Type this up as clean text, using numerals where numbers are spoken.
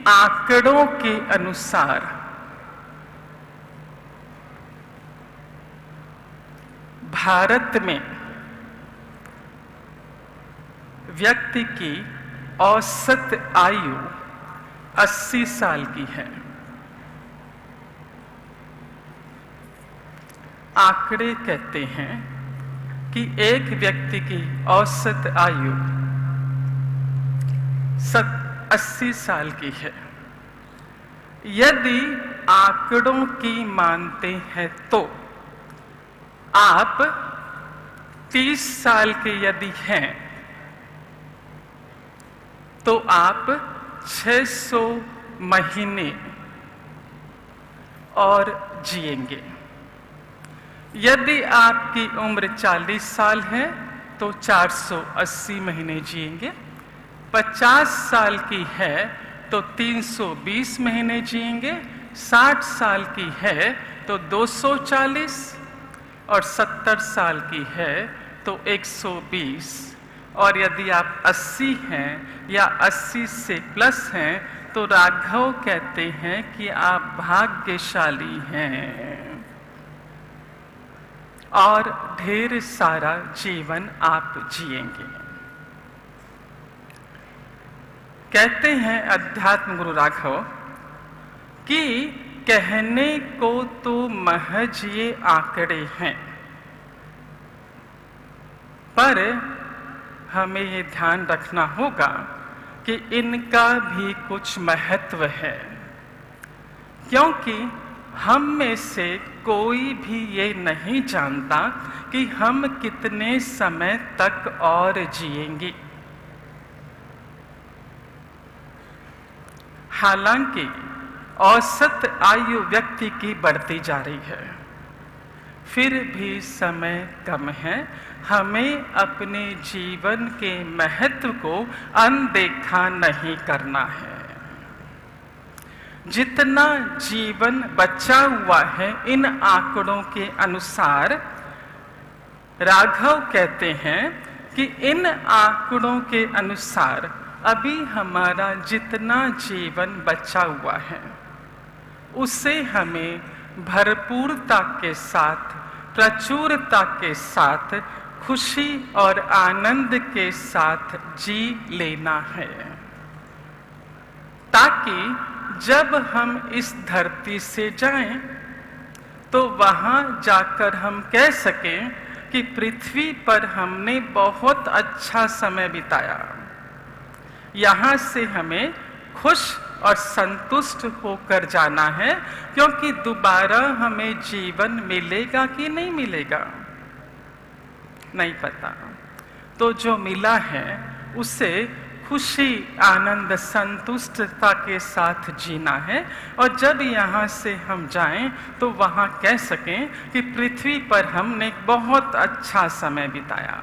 आंकड़ों के अनुसार भारत में व्यक्ति की औसत आयु 80 साल की है। आंकड़े कहते हैं कि एक व्यक्ति की औसत आयु 80 साल की है। यदि आंकड़ों की मानते हैं तो आप 30 साल के यदि हैं तो आप 600 महीने और जिएंगे। यदि आपकी उम्र 40 साल है तो 480 महीने जिएंगे। 50 साल की है तो 320 महीने जिएंगे। 60 साल की है तो 240 और 70 साल की है तो 120। और यदि आप 80 हैं या 80 से प्लस हैं तो राघव कहते हैं कि आप भाग्यशाली हैं और ढेर सारा जीवन आप जिएंगे। कहते हैं अध्यात्म गुरु राघव कि कहने को तो महज ये आंकड़े हैं, पर हमें ये ध्यान रखना होगा कि इनका भी कुछ महत्व है, क्योंकि हम में से कोई भी ये नहीं जानता कि हम कितने समय तक और जिएंगे। हालांकि औसत आयु व्यक्ति की बढ़ती जा रही है, फिर भी समय कम है। हमें अपने जीवन के महत्व को अनदेखा नहीं करना है। जितना जीवन बचा हुआ है इन आंकड़ों के अनुसार, राघव कहते हैं कि इन आंकड़ों के अनुसार अभी हमारा जितना जीवन बचा हुआ है उसे हमें भरपूरता के साथ, प्रचुरता के साथ, खुशी और आनंद के साथ जी लेना है, ताकि जब हम इस धरती से जाएं तो वहां जाकर हम कह सकें कि पृथ्वी पर हमने बहुत अच्छा समय बिताया। यहाँ से हमें खुश और संतुष्ट होकर जाना है, क्योंकि दोबारा हमें जीवन मिलेगा कि नहीं मिलेगा नहीं पता। तो जो मिला है उसे खुशी, आनंद, संतुष्टता के साथ जीना है। और जब यहाँ से हम जाएं तो वहाँ कह सकें कि पृथ्वी पर हमने बहुत अच्छा समय बिताया।